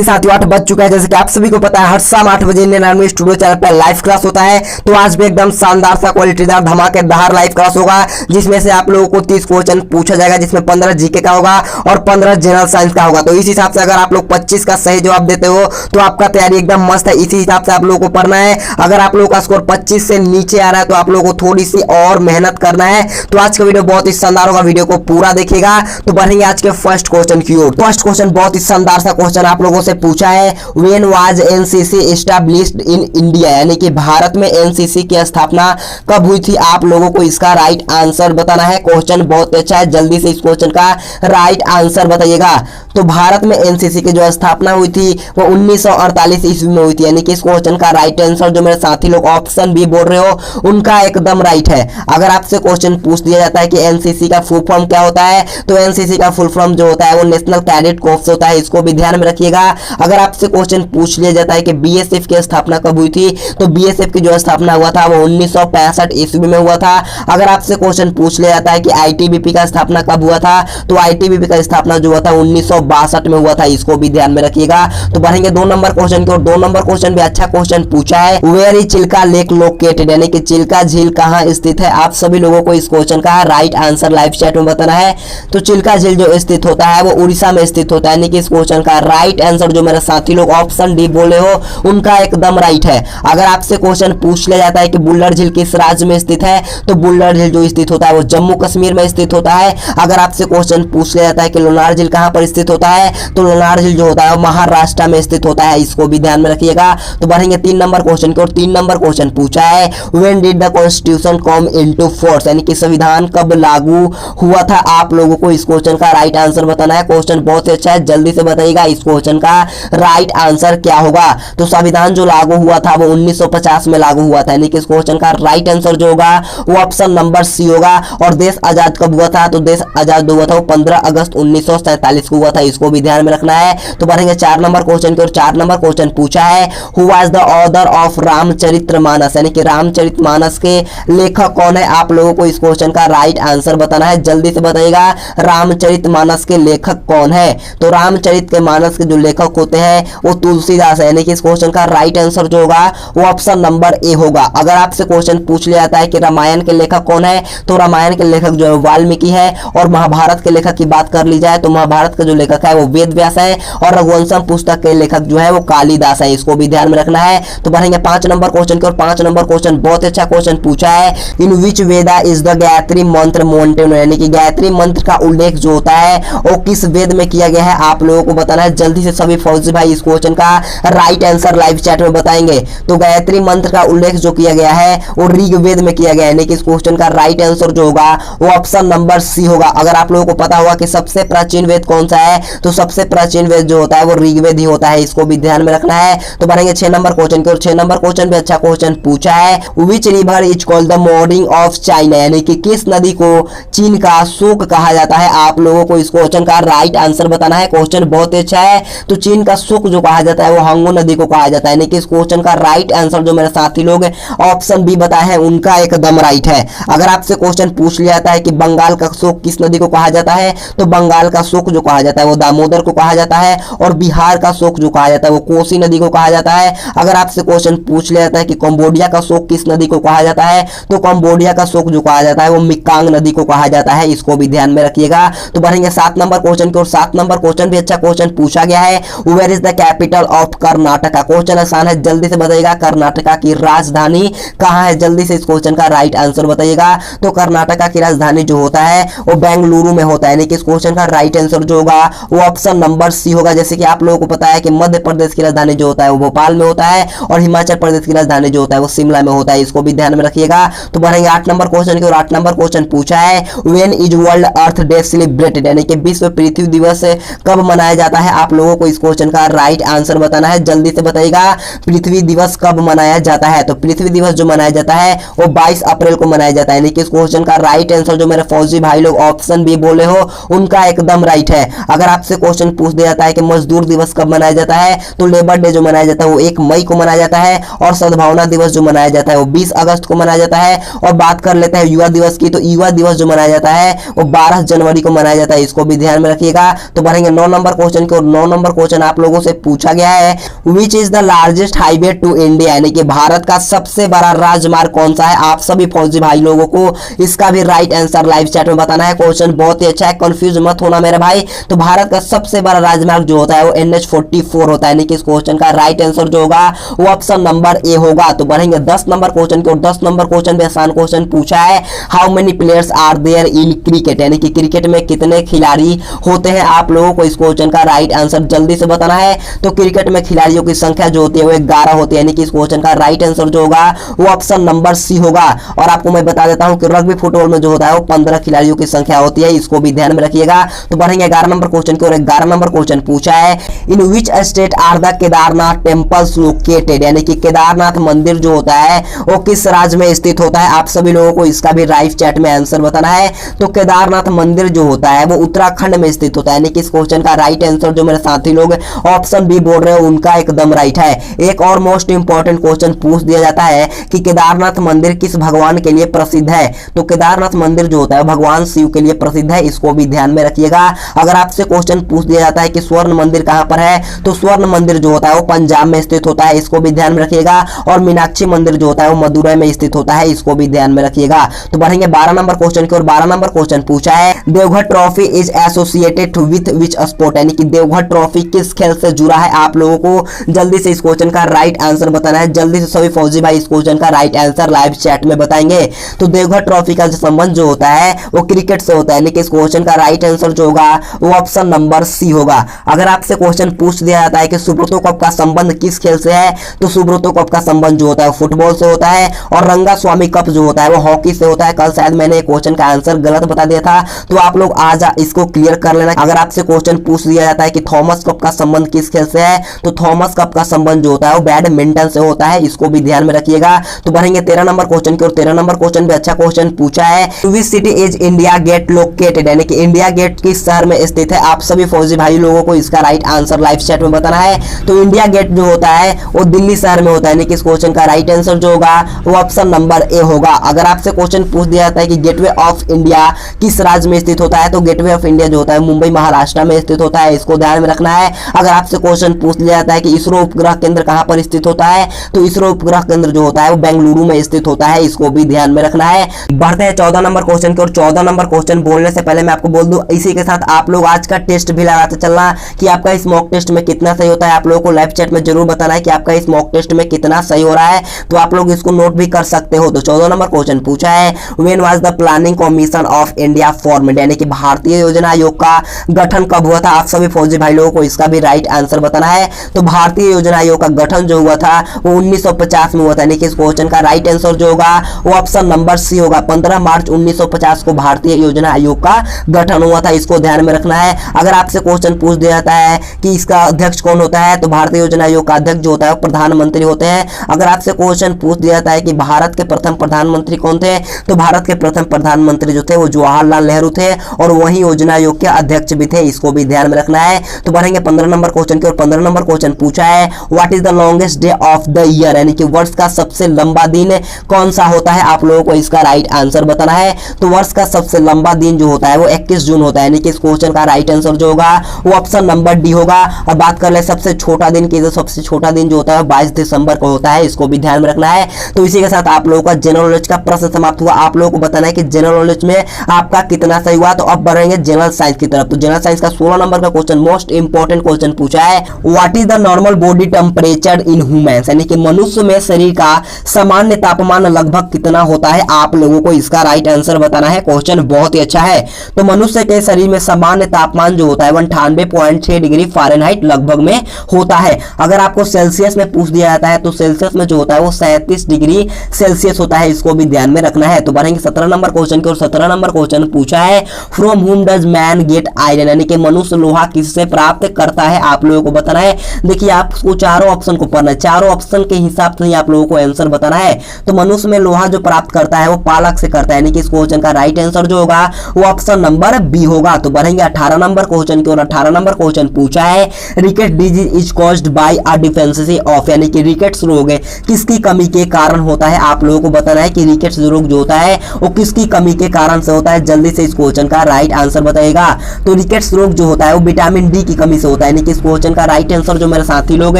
ही साथियों 8 बज चुका है। जैसे कि आप सभी को पता है हर शाम 8 बजे इंडियन आर्मी स्टूडियो चैनल पर लाइव क्लास होता है। तो आज भी एकदम शानदार सा क्वालिटीदार धमाकेदार लाइव क्लास होगा, जिसमें से आप लोगों को 30 क्वेश्चन पूछा जाएगा, जिसमें 15 जीके का होगा और 15 जनरल साइंस का होगा। तो इस हिसाब से अगर आप लोग 25 का सही जवाब देते हो तो आपका तैयारी एकदम मस्त है। इसी हिसाब से आप लोगों को पढ़ना है। अगर आप लोगों का स्कोर 25 से नीचे आ रहा है तो आप लोगों को थोड़ी सी और मेहनत करना है। तो आज का वीडियो बहुत ही शानदार होगा, वीडियो को पूरा देखिएगा। तो बढ़ेंगे आज के फर्स्ट क्वेश्चन की ओर। फर्स्ट क्वेश्चन बहुत ही शानदार सा क्वेश्चन आप लोगों से पूछा है, when was NCC established in India, यानी कि भारत में एनसीसी की स्थापना कब हुई थी। आप लोगों को इसका राइट आंसर बताना है। क्वेश्चन बहुत अच्छा है, जल्दी से इस क्वेश्चन का राइट आंसर बताइएगा। तो भारत में एनसीसी की जो स्थापना हुई थी वो 1948 ईस्वी में हुई थी, यानी कि इस क्वेश्चन का राइट आंसर जो मेरे साथी लोग ऑप्शन भी बोल रहे हो उनका एकदम राइट है। अगर आपसे क्वेश्चन पूछ दिया जाता है कि एनसीसी का फुल फॉर्म क्या होता है, तो एनसीसी का फुल फॉर्म जो होता है वो नेशनल कैडेट कोर्प्स होता है। इसको भी ध्यान में रखिएगा। अगर आपसे क्वेश्चन पूछ लिया जाता है कि बीएसएफ की स्थापना कब हुई थी, तो बीएसएफ की जो स्थापना हुआ था वो 1965 ईस्वी में हुआ था। अगर आपसे क्वेश्चन पूछ लिया जाता है कि आईटीबीपी का स्थापना कब हुआ था, तो आईटीबीपी का स्थापना जो हुआ था 1962 में हुआ था। इसको भी ध्यान में रखिएगा। तो बढ़ेंगे 2 नंबर क्वेश्चन की ओर। 2 नंबर क्वेश्चन भी अच्छा क्वेश्चन पूछा है, where is Chilka lake located, यानी कि चिल्का झील कहां स्थित है। आप सभी लोगों को इस क्वेश्चन का राइट आंसर लाइव चैट में बताना है। तो चिल्का झील जो स्थित होता है वो उड़ीसा में स्थित होता है, यानी कि इस क्वेश्चन का राइट आंसर जो मेरे साथी लोग ऑप्शन डी बोले हो उनका एकदम राइट है। अगर आपसे क्वेश्चन पूछ लिया जाता है कि बुल्लर झील किस राज्य में स्थित है, तो बुल्लर झील जो स्थित होता है वो जम्मू कश्मीर में स्थित होता है। अगर आपसे क्वेश्चन पूछ लिया जाता है कि लोनार झील कहां पर स्थित होता है, तो लोनार झील जो होता है वो महाराष्ट्र में स्थित होता है। इसको भी ध्यान में रखिएगा। तो बढ़ेंगे 3 नंबर क्वेश्चन की ओर। 3 नंबर क्वेश्चन पूछा है, when did the constitution come into force, यानी कि संविधान कब लागू हुआ था। आप लोगों को इस क्वेश्चन का राइट आंसर बताना है। क्वेश्चन बहुत ही अच्छा है, जल्दी से बताइएगा इस क्वेश्चन का राइट आंसर क्या होगा। तो संविधान जो लागू हुआ था वो 1950 में लागू हुआ था, यानी कि इस क्वेश्चन का राइट आंसर जो होगा वो ऑप्शन नंबर सी होगा। और देश आजाद कब हुआ था, तो देश आजाद हुआ था वो 15 अगस्त 1947 को हुआ था। इसको भी ध्यान में रखना है। तो बढ़ेंगे 4 नंबर क्वेश्चन की ओर। 4 नंबर क्वेश्चन पूछा है, who was the author of Ramcharitmanas, यानी कि रामचरितमानस के लेखक कौन है। आप लोगों को इस क्वेश्चन का राइट आंसर बताना है। जल्दी से बताइएगा रामचरितमानस के लेखक कौन है। तो रामचरित के मानस के जो लेखक होते हैं वो तुलसीदास है, यानी कि इस क्वेश्चन का राइट आंसर जो होगा वो ऑप्शन नंबर ए होगा। अगर आपसे क्वेश्चन पूछ लिया जाता है कि रामायण के लेखक कौन है, तो रामायण के लेखक जो है वाल्मीकि है। और महाभारत के लेखक की बात कर ली जाए तो महाभारत का जो लेखक है वो वेद व्यास है। और रघुवंशम पुस्तक के लेखक जो है वो कालिदास है। इसको भी ध्यान में रखना है। तो बढ़ेंगे 5 नंबर क्वेश्चन की ओर। 5 नंबर क्वेश्चन बहुत अच्छा क्वेश्चन पूछा है, in which Veda is the Gayatri मंत्र मेंटेन, यानी कि गायत्री मंत्र का उल्लेख जो होता है वो किस वेद में किया गया है। आप लोगों को बताना है। जल्दी से सभी फौजी भाई इस क्वेश्चन का राइट आंसर लाइव चैट में बताएंगे। तो गायत्री मंत्र का उल्लेख जो किया गया है वो ऋग्वेद में किया गया है, यानी कि इस क्वेश्चन का राइट आंसर जो होगा वो ऑप्शन नंबर सी होगा। अगर आप लोगों को पता होगा कि सबसे प्राचीन वेद कौन सा है, तो सबसे प्राचीन वेद जो होता है वो ऋग्वेद ही होता है। इसको भी ध्यान में रखना है। तो बढ़ेंगे 6 नंबर क्वेश्चन की ओर। 6 नंबर क्वेश्चन भी अच्छा क्वेश्चन पूछा है, which river is called the morning of China, यानी कि किस नदी को चीन का शोक कहा जाता है। आप लोगों को इस क्वेश्चन का राइट आंसर बताना है। क्वेश्चन बहुत अच्छा है। तो चीन का शोक जो कहा जाता है वो हांगो नदी को कहा जाता है, यानी कि इस क्वेश्चन का राइट आंसर जो मेरे साथी लोग ऑप्शन बी बताए हैं उनका एकदम राइट है। अगर आपसे क्वेश्चन पूछ लिया जाता है कि बंगाल का शोक किस नदी को कहा जाता है, तो बंगाल का शोक जो कहा जाता है वो दामोदर को कहा जाता है। और बिहार का शोक जो कहा जाता है वो कोसी नदी को कहा जाता है। अगर आपसे क्वेश्चन पूछ लिया जाता है कि कंबोडिया का शोक किस नदी को कहा जाता है, तो कंबोडिया का शोक जो कहा जाता है वो मिकांग नदी को कहा जाता है। इसको भी ध्यान में रखिएगा। तो बढ़ेंगे 7 नंबर क्वेश्चन की ओर। 7 नंबर क्वेश्चन भी अच्छा क्वेश्चन पूछा गया है, where is the capital of Karnataka. Question आसान है, जल्दी से बताइएगा कर्नाटका की राजधानी कहां है। जल्दी से इस क्वेश्चन का राइट आंसर बताइएगा। तो कर्नाटका की राजधानी जो होता है वो बेंगलुरु में होता है, यानी कि इस क्वेश्चन का राइट आंसर जो होगा वो ऑप्शन नंबर सी होगा। जैसे कि आप लोगों को पता है कि मध्य प्रदेश की राजधानी जो होता है वो भोपाल में होता है, और हिमाचल प्रदेश की राजधानी जो होता है वो शिमला में होता है। इसको भी ध्यान में रखिएगा। तो बढ़ेंगे 8 नंबर क्वेश्चन की ओर। 8 नंबर क्वेश्चन पूछा है, when is world earth day celebrated, यानी कि विश्व पृथ्वी दिवस कब मनाया जाता है। आप लोगों को इस क्वेश्चन का राइट आंसर बताना है। जल्दी से बताइएगा पृथ्वी दिवस कब मनाया जाता है। तो पृथ्वी दिवस जो मनाया जाता है वो 22 अप्रैल को मनाया जाता है, यानी कि इस क्वेश्चन का राइट आंसर जो मेरे फौजी भाई लोग ऑप्शन बी बोले हो उनका एकदम राइट है। अगर आपसे क्वेश्चन पूछ दिया जाता है कि मजदूर दिवस कब मनाया जाता है, तो लेबर डे जो मनाया जाता है वो 1 मई को मनाया जाता है। और सद्भावना दिवस जो मनाया जाता है वो 20 अगस्त को मनाया जाता है। और बात कर लेते हैं युवा दिवस की, तो युवा दिवस जो मनाया जाता है वो 12 जनवरी को मनाया जाता है। इसको भी ध्यान में रखिएगा। तो बढ़ेंगे 9 नंबर क्वेश्चन की ओर। 9 नंबर क्वेश्चन क्वेश्चन आप लोगों से पूछा गया है, which is the largest highway to India, यानी कि भारत का सबसे बड़ा राजमार्ग कौन सा है। आप सभी फौजी भाई लोगों को इसका भी राइट आंसर लाइव चैट में बताना है। क्वेश्चन बहुत ही अच्छा है, कंफ्यूज मत होना मेरे भाई। तो भारत का सबसे बड़ा राजमार्ग जो होता है वो NH-44 होता है, यानी कि इस क्वेश्चन का राइट आंसर जो होगा वो ऑप्शन नंबर ए होगा। तो बढ़ेंगे 10 नंबर क्वेश्चन की ओर। 10 नंबर क्वेश्चन भी आसान क्वेश्चन पूछा है, how many players are there in cricket, यानी कि क्रिकेट में कितने खिलाड़ी होते हैं। आप लोगों को इस क्वेश्चन का राइट आंसर जल्दी से बताना है। तो क्रिकेट में खिलाड़ियों की संख्या जो होती है वो 11 होती है, यानी कि इस क्वेश्चन का राइट आंसर जो होगा वो ऑप्शन नंबर सी होगा। और आपको मैं बता देता हूं कि रग्बी फुटबॉल में जो होता है वो 15 खिलाड़ियों की संख्या होती है, इसको भी ध्यान में रखिएगा। तो बढ़ेंगे 11 नंबर क्वेश्चन की ओर। 11 नंबर क्वेश्चन पूछा है, in which state are the Kedarnath temples located, यानी कि केदारनाथ मंदिर जो होता है वो किस राज्य में स्थित होता है। आप सभी लोगों को इसका भी लाइव चैट में आंसर बताना है। तो केदारनाथ मंदिर जो होता है वो उत्तराखंड में स्थित होता है, यानी कि इस क्वेश्चन का राइट आंसर जो मेरे साथी लोग ऑप्शन बी बोल रहे हैं उनका एकदम राइट है। एक और मोस्ट इंपॉर्टेंट क्वेश्चन पूछ दिया जाता है कि केदारनाथ मंदिर किस भगवान के लिए प्रसिद्ध है। तो केदारनाथ मंदिर जो होता है भगवान शिव के लिए प्रसिद्ध है, इसको भी ध्यान में रखिएगा। अगर आपसे क्वेश्चन पूछ दिया जाता है कि स्वर्ण मंदिर कहां पर है, तो स्वर्ण मंदिर जो होता है वो पंजाब में स्थित होता है, इसको भी ध्यान में रखिएगा। और मीनाक्षी मंदिर जो होता है वो मदुरई में स्थित होता है, इसको भी ध्यान में रखिएगा। तो बढ़ेंगे 12 नंबर क्वेश्चन की ओर। 12 नंबर क्वेश्चन पूछा है, Deoghar trophy is associated with which sport, यानी कि देवघर ट्रॉफी किस खेल से जुड़ा है। आप लोगों को जल्दी से इस क्वेश्चन का राइट आंसर बताना है। जल्दी से सभी फौजी भाई इस क्वेश्चन का राइट आंसर लाइव चैट में बताएंगे। तो देवघर ट्रॉफी का जो संबंध जो होता है वो क्रिकेट से होता है, यानी कि इस क्वेश्चन का राइट आंसर जो होगा वो ऑप्शन नंबर सी होगा। अगर आपसे क्वेश्चन पूछ दिया जाता है कि सुब्रतो कप का संबंध किस खेल से है, तो सुब्रतो कप का संबंध जो होता है फुटबॉल से होता है। और रंगा स्वामी कप जो होता है वो हॉकी से होता है। कल शायद मैंने क्वेश्चन का आंसर गलत बता दिया था, तो आप लोग आज इसको क्लियर कर लेना। अगर आपसे क्वेश्चन पूछ दिया जाता है कि थॉमस कप का संबंध किस खेल से है, तो थॉमस कप का संबंध जो होता है वो बैडमिंटन से होता है, इसको भी ध्यान में रखिएगा। तो बढ़ेंगे 13 नंबर क्वेश्चन की ओर। 13 नंबर क्वेश्चन भी अच्छा क्वेश्चन पूछा है, which city is India gate located, यानी कि इंडिया गेट किस शहर में स्थित है। आप सभी फौजी भाई लोगों को इसका राइट आंसर लाइव चैट में बताना है। तो इंडिया गेट जो होता है वो दिल्ली शहर में होता है, यानी कि इस क्वेश्चन का राइट आंसर जो होगा वो ऑप्शन नंबर ए होगा। अगर आपसे क्वेश्चन पूछ दिया जाता है कि गेटवे ऑफ इंडिया किस राज्य में स्थित होता है, तो गेटवे ऑफ इंडिया जो होता है मुंबई महाराष्ट्र में स्थित होता है, इसको ध्यान में रखना है। अगर आपसे क्वेश्चन पूछ लिया जाता है कि इसरो उपग्रह केंद्र कहां पर स्थित होता है, तो इसरो उपग्रह केंद्र जो होता है वो बेंगलुरु में स्थित होता है, इसको भी ध्यान में रखना है। बढ़ते हैं 14 नंबर क्वेश्चन की ओर। 14 नंबर क्वेश्चन बोलने से पहले मैं आपको बोल दूं, इसी के साथ आप लोग आज का टेस्ट भी लगाते चलना कि आपका इस मॉक टेस्ट में कितना सही होता है। आप लोगों को लाइव चैट में जरूर बताना है कि आपका इस मॉक टेस्ट में कितना सही हो रहा है, तो आप लोग इसको नोट भी कर सकते हो। तो 14 नंबर क्वेश्चन पूछा है, when was the planning commission of India formed, यानी कि भारतीय योजना आयोग का गठन कब हुआ था। आप सभी फौजी भाई लोगों को इसका भी राइट आंसर बताना है। तो भारतीय योजना आयोग का गठन जो हुआ था वो 1950 में हुआ था, यानी कि इस क्वेश्चन का राइट आंसर जो होगा वो ऑप्शन नंबर सी होगा। 15 मार्च 1950 को भारतीय योजना आयोग का गठन हुआ था, इसको ध्यान में रखना है। अगर आपसे क्वेश्चन पूछ दिया जाता है कि इसका अध्यक्ष कौन होता है, तो भारतीय योजना आयोग का अध्यक्ष जो होता है प्रधानमंत्री होते हैं। अगर आपसे क्वेश्चन पूछ दिया जाता है कि भारत के प्रथम प्रधानमंत्री कौन थे, तो भारत के प्रथम प्रधानमंत्री जो थे वो जवाहरलाल नेहरू थे, और वही योजना आयोग के अध्यक्ष भी थे, इसको भी ध्यान में रखना है। तो बढ़ेंगे 15 नंबर क्वेश्चन की ओर। 15 नंबर क्वेश्चन पूछा है, what is the longest day of the year, यानी कि वर्ष का सबसे लंबा दिन कौन सा होता है। आप लोगों को इसका राइट आंसर बताना है। तो वर्ष का सबसे लंबा दिन जो होता है वो 21 जून होता है, यानी कि इस क्वेश्चन का राइट आंसर जो होगा वो ऑप्शन नंबर डी होगा। और बात कर ले सबसे छोटा दिन की, तो सबसे छोटा दिन जो होता है 22 दिसंबर को होता है, इसको भी ध्यान में रखना है। तो इसी के साथ आप लोगों का जनरल नॉलेज का प्रश्न समाप्त हुआ। आप लोगों को बताना है कि जनरल नॉलेज में आपका कितना सही हुआ। तो अब बढ़ेंगे जनरल साइंस की तरफ। तो जनरल साइंस का 16 नंबर का क्वेश्चन मोस्ट इंपॉर्टेंट क्वेश्चन पूछा है, what is the normal body temperature in humans, यानी कि मनुष्य में शरीर का सामान्य तापमान लगभग कितना होता है। आप लोगों को इसका राइट आंसर बताना है। क्वेश्चन बहुत ही अच्छा है। तो मनुष्य के शरीर में सामान्य तापमान जो होता है 98.6 डिग्री फ़ारेनहाइट लगभग में होता है। अगर आपको सेल्सियस में पूछ दिया जाता है तो सेल्सियस में जो होता है वो 37 डिग्री सेल्सियस होता है, इसको भी ध्यान में रखना है। तो बढ़ेंगे 17 नंबर क्वेश्चन की और 17 नंबर क्वेश्चन पूछा है, फ्रॉम हुम डज मैन गेट आयरन, यानी कि मनुष्य लोहा किससे प्राप्त करता है। आप लोगों को बताना है। देखिए आपको चारों ऑप्शन को पढ़ना है, चारों ऑप्शन के हिसाब से ही आप लोगों को आंसर बताना है। तो मनुष्य में लोहा जो प्राप्त करता है वो पालक से करता है, यानी कि इस क्वेश्चन का राइट आंसर जो होगा वो ऑप्शन नंबर बी होगा। तो बढ़ेंगे 18 नंबर क्वेश्चन की और 18 नंबर क्वेश्चन पूछा है, ricket disease is caused by a deficiency of, यानी कि रिकेट्स रोग किसकी कमी के कारण होता है। आप लोगों को बताना है कि रिकेट्स रोग जो होता है वो किसकी कमी के कारण से होता है। जल्दी से इस क्वेश्चन का राइट आंसर बताइएगा। तो रिकेट्स रोग जो होता है वो विटामिन डी की कमी से होता है, यानी कि इस क्वेश्चन का राइट आंसर जो मेरे साथी लोग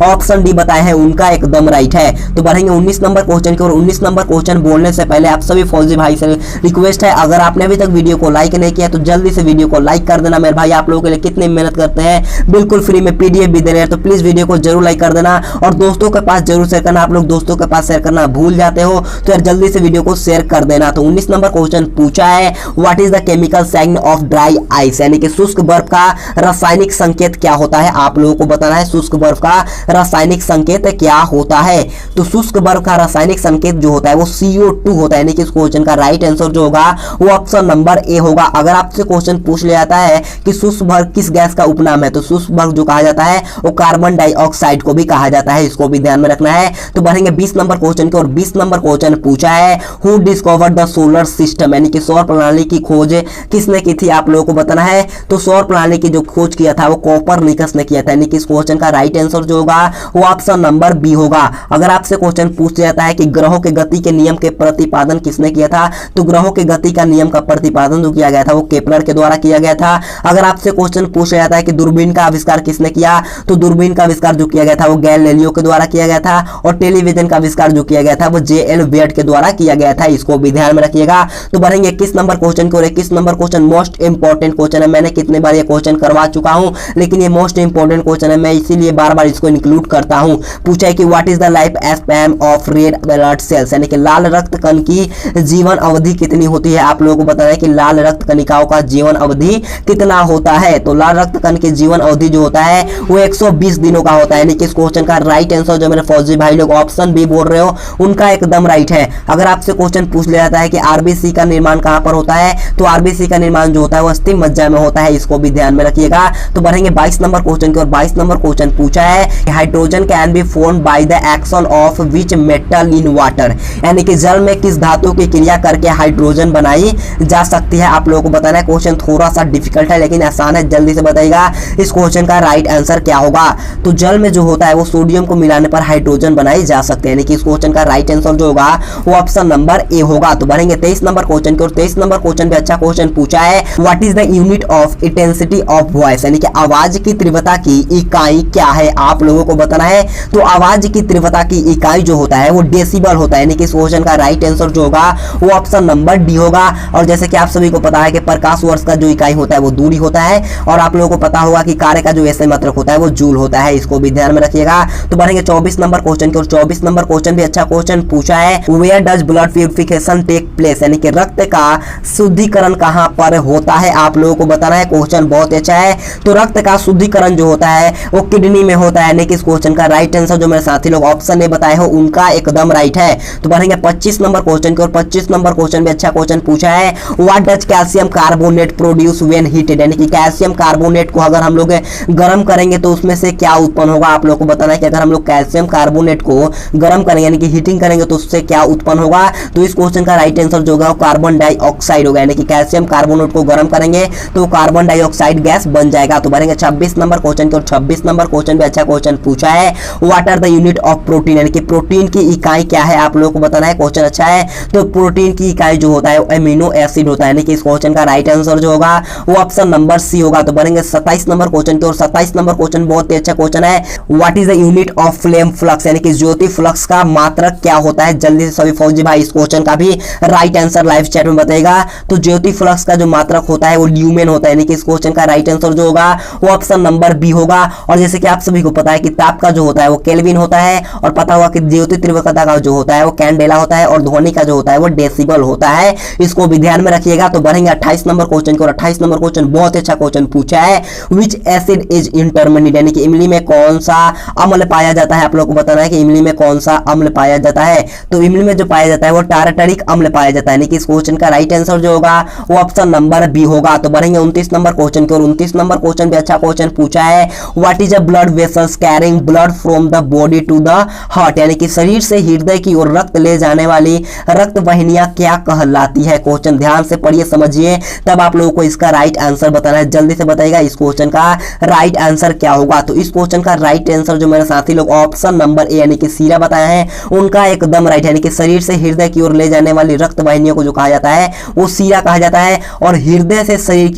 ऑप्शन डी बताए हैं उनका एकदम राइट है। तो बढ़ेंगे 19 नंबर क्वेश्चन की ओर। 19 नंबर क्वेश्चन बोलने से पहले आप सभी फौजी भाई से रिक्वेस्ट है, अगर आपने अभी तक वीडियो को लाइक नहीं किया तो जल्दी से वीडियो को लाइक कर देना। मेरे भाई आप लोगों के लिए कितनी मेहनत करते हैं, बिल्कुल फ्री में पीडीएफ भी दे रहे हैं, तो प्लीज वीडियो को जरूर लाइक कर देना और दोस्तों के पास जरूर शेयर करना। आप लोग दोस्तों के पास शेयर करना भूल जाते हो तो यार जल्दी से वीडियो को शेयर कर देना। तो 19 नंबर क्वेश्चन पूछा है, what is the chemical sign of dry ice, यानी कि शुष्क बर्फ का रासायनिक संकेत क्या होता है, आप लोगों को बताना है शुष्क बर्फ का रासायनिक संकेत क्या होता है। तो शुष्क बर्फ का रासायनिक संकेत जो होता है वो CO2 होता है, यानी कि इस क्वेश्चन का राइट आंसर जो होगा वो ऑप्शन नंबर ए होगा। अगर आपसे क्वेश्चन पूछ लिया जाता है कि शुष्क बर्फ किस गैस का उपनाम है, तो शुष्क बर्फ जो कहा जाता है वो कार्बन डाइऑक्साइड को भी कहा जाता है, इसको भी ध्यान में रखना है। तो बढ़ेंगे 20 नंबर क्वेश्चन की और 20 नंबर क्वेश्चन पूछा है, who discovered the solar system, यानी कि सौर प्रणाली की खोज किसने की थी, आप लोगों को बताना है। तो सौर प्रणाली की जो खोज किया था वो कोपरनिकस ने किया था, यानी कि इस क्वेश्चन का राइट आंसर जो होगा वो ऑप्शन नंबर बी होगा। अगर आपसे क्वेश्चन पूछ जाता है कि ग्रहों के गति के नियम के प्रतिपादन किसने किया था, तो ग्रहों के गति का नियम का प्रतिपादन जो किया गया था वो केपलर के द्वारा किया गया था। अगर आपसे क्वेश्चन पूछा जाता है कि दूरबीन का आविष्कार किसने किया, तो दूरबीन का आविष्कार जो किया गया था वो गैलीलियो के द्वारा किया गया था और टेलीविजन का आविष्कार जो किया गया था वो JL वेट के द्वारा किया गया था, इसको भी ध्यान में रखिएगा। तो बढ़ेंगे 21 नंबर क्वेश्चन की ओर। 21 number question most important question है, मैंने कितने बार ये क्वेश्चन करवा चुका हूं लेकिन ये मोस्ट इंपॉर्टेंट क्वेश्चन है, मैं इसीलिए बार बार इसको इंक्लूड करता हूं। पूछा है कि what is the life span of red blood cells, यानी कि लाल रक्त कण की जीवन अवधि कितनी होती है, आप लोगों को बताना है कि लाल रक्त कणिकाओं का जीवन अवधि कितना होता है। तो लाल रक्त कण की जीवन अवधि जो होता है वो 120 दिनों का होता है, यानी कि इस क्वेश्चन का राइट आंसर जो मेरे फौजी भाई लोग ऑप्शन बी बोल रहे हो उनका एकदम राइट है। अगर आपसे क्वेश्चन पूछ लिया जाता है कि आरबीसी का निर्माण कहां पर होता है, तो आरबीसी का निर्माण जो होता है वो अस्थि मज्जा में होता है, इसको भी ध्यान में रखिएगा। तो बढ़ेंगे 22 नंबर क्वेश्चन की और। 22 नंबर क्वेश्चन पूछा है कि hydrogen can be formed by the action of which metal in water, यानी कि जल में किस धातु की क्रिया करके हाइड्रोजन बनाई जा सकती है, आप लोगों को बताना है। क्वेश्चन थोड़ा सा डिफिकल्ट है लेकिन आसान है, जल्दी से बताइएगा इस क्वेश्चन का राइट आंसर क्या होगा। तो जल में जो होता है वो सोडियम को मिलाने पर हाइड्रोजन बनाई जा सकते हैं, यानी कि इस क्वेश्चन का राइट आंसर जो होगा वो ऑप्शन नंबर ए होगा। तो बढ़ेंगे 23 नंबर क्वेश्चन की और। 23 नंबर क्वेश्चन भी अच्छा क्वेश्चन पूछा है, what is the unit of intensity of voice, यानी कि आवाज की तीव्रता की इकाई क्या है, आप लोगों को बताना है। तो आवाज की तीव्रता की इकाई जो होता है वो डेसिबल होता है, यानी कि इस क्वेश्चन का राइट आंसर जो होगा वो ऑप्शन नंबर डी होगा। और जैसे कि आप सभी को पता है कि प्रकाश वर्ष का जो इकाई होता है वो दूरी होता है और आप लोगों को पता होगा कि कार्य का जो ऐसे मात्रक होता है वो जूल होता है, इसको भी ध्यान में रखिएगा। तो बढ़ेंगे 24 नंबर क्वेश्चन की और। 24 नंबर क्वेश्चन भी अच्छा क्वेश्चन पूछा है, where does blood purification take place, यानी कि रक्त का शुद्धिकरण कहां पर होता है, आप लोगों को बताना है। क्वेश्चन बहुत अच्छा है। तो रक्त का शुद्धिकरण जो होता है वो किडनी में होता है, यानी कि इस क्वेश्चन का राइट आंसर जो मेरे साथी लोग ऑप्शन ए बताए हो उनका एकदम राइट है। तो बढ़ेंगे 25 नंबर क्वेश्चन की और। 25 नंबर क्वेश्चन भी अच्छा क्वेश्चन पूछा है, what does calcium carbonate produce when heated, यानी कि कैल्शियम कार्बोनेट को अगर हम लोग गर्म करेंगे तो उसमें से क्या उत्पन्न होगा, आप लोगों को बताना है कि अगर हम लोग कैल्शियम कार्बोनेट को गर्म करेंगे यानी कि हीटिंग करेंगे तो उससे क्या उत्पन्न होगा। तो इस क्वेश्चन का राइट आंसर जो होगा कार्बन डाइऑक्साइड होगा, यानी कि कैल्शियम कार्बोनेट को गर्म करेंगे तो कार्बन डाइऑक्साइड गैस बन जाएगा। तो बढ़ेंगे 26 नंबर क्वेश्चन की और। 26 नंबर क्वेश्चन भी अच्छा क्वेश्चन पूछा है, what are the unit of protein, यानी कि प्रोटीन की इकाई क्या है, आप लोगों को बताना है। क्वेश्चन अच्छा है। तो प्रोटीन की इकाई जो होता है एमिनो एसिड होता है, यानी कि इस क्वेश्चन का राइट आंसर जो होगा वो ऑप्शन नंबर सी होगा। तो बढ़ेंगे 27 नंबर क्वेश्चन की और। 27 नंबर क्वेश्चन बहुत ही अच्छा क्वेश्चन है, what is the unit of flame flux, यानी कि ज्योति फ्लक्स का मात्रक क्या होता है। जल्दी से सभी फौजी भाई इस क्वेश्चन का भी राइट आंसर लाइव चैट में बताएगा। तो ज्योति फ्लक्स का जो मात्रक होता है वो ल्यूमेन होता है, यानी कि इस क्वेश्चन का राइट आंसर जो होगा वो ऑप्शन नंबर बी होगा। और जैसे कि आप सभी को पता है कि ताप का जो होता है वो केल्विन होता है और पता होगा कि ज्योति तीव्रता का जो होता है वो कैंडेला होता है और ध्वनि का जो होता है वो डेसिबल होता है, इसको भी ध्यान में रखिएगा। तो बढ़ेंगे 28 नंबर क्वेश्चन की और। 28 नंबर क्वेश्चन बहुत अच्छा क्वेश्चन पूछा है, व्हिच एसिड इज इंटरमीडिएट, यानी कि इमली में कौन सा अम्ल पाया जाता है, आप लोगों को बताना है कि इमली में कौन सा अम्ल पाया जाता है। तो इमली में जो पाया जाता है वो टारटरिक अम्ल पाया जाता है, यानी कि इस क्वेश्चन का राइट आंसर जो होगा वो ऑप्शन नंबर बी होगा। तो बढ़ेंगे 29 नंबर क्वेश्चन की और। 29 नंबर क्वेश्चन भी अच्छा क्वेश्चन पूछा है, what is a blood vessels carrying blood from the body to the heart, यानी कि शरीर से हृदय की ओर रक्त ले जाने वाली रक्त वाहिनियां क्या कहलाती है। क्वेश्चन ध्यान से पढ़िए समझिए तब आप लोगों को इसका राइट आंसर बताना है। जल्दी से बताइएगा इस क्वेश्चन का राइट आंसर क्या होगा। तो इस क्वेश्चन का राइट आंसर जो मेरे साथी लोग ऑप्शन नंबर ए यानी कि सीरा बताया है उनका एकदम राइट, यानी कि शरीर से हृदय की ओर ले जाने वाली रक्त वाहिनियों को जो कहा जाता है वो सीरा कहा जाता है और हृदय से शरीर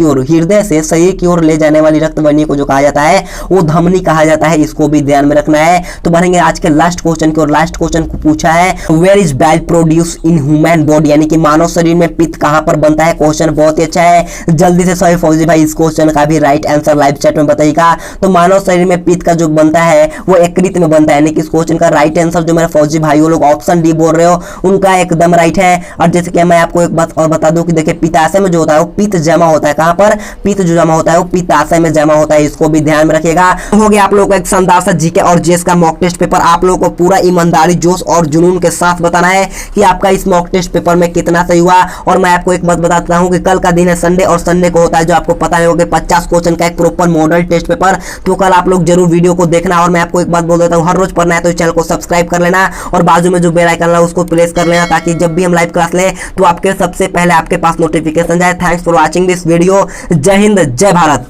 की ओर ले जाने वाली रक्त ध्वनि को जो कहा जाता है वो धमनी कहा जाता है, इसको भी ध्यान में रखना है। तो बढ़ेंगे आज के लास्ट क्वेश्चन की और। लास्ट क्वेश्चन को पूछा है where is bile produce in human body, यानी कि मानव शरीर में पित्त कहां पर बनता है। क्वेश्चन बहुत ही अच्छा है, जल्दी से सभी फौजी भाई इस क्वेश्चन का भी राइट आंसर लाइव चैट में बताइएगा। तो मानव शरीर में पित्त का जो बनता है वो यकृत में बनता है, यानी कि इस क्वेश्चन का राइट आंसर जो मेरे फौजी भाइयों लोग ऑप्शन डी बोल रहे हो उनका एकदम राइट है। और जैसे कि मैं आपको एक बात और बता दूं कि देखिए पित्ताशय में जो होता है वो पित्त जमा होता है, कहां पर पित्त जो जमा होता है वो पित्ताशय में जमा होता है, इसको भी ध्यान में रखिएगा। हो गया आप लोगों को एक शानदार सा जीके और जीएस का मॉक टेस्ट पेपर। आप लोगों को पूरा ईमानदारी, जोश और जुनून के साथ बताना है कि आपका इस मॉक टेस्ट पेपर में कितना सही हुआ। और मैं आपको एक बात बताता हूं कि कल का दिन है संडे, और संडे को होता है जो आपको पता है होगा 50 क्वेश्चन का एक प्रॉपर मॉडल टेस्ट पेपर। तो कल आप लोग जरूर वीडियो को देखना। और मैं आपको एक बात बोल देता हूं, हर रोज पढ़ना है तो इस चैनल को सब्सक्राइब कर लेना और बाजू में जो बेल आइकन है उसको प्रेस कर लेना, ताकि जब भी हम लाइव क्लास लें तो आपके सबसे पहले आपके पास नोटिफिकेशन जाए। Thanks for watching this video. जय हिंद, जय भारत।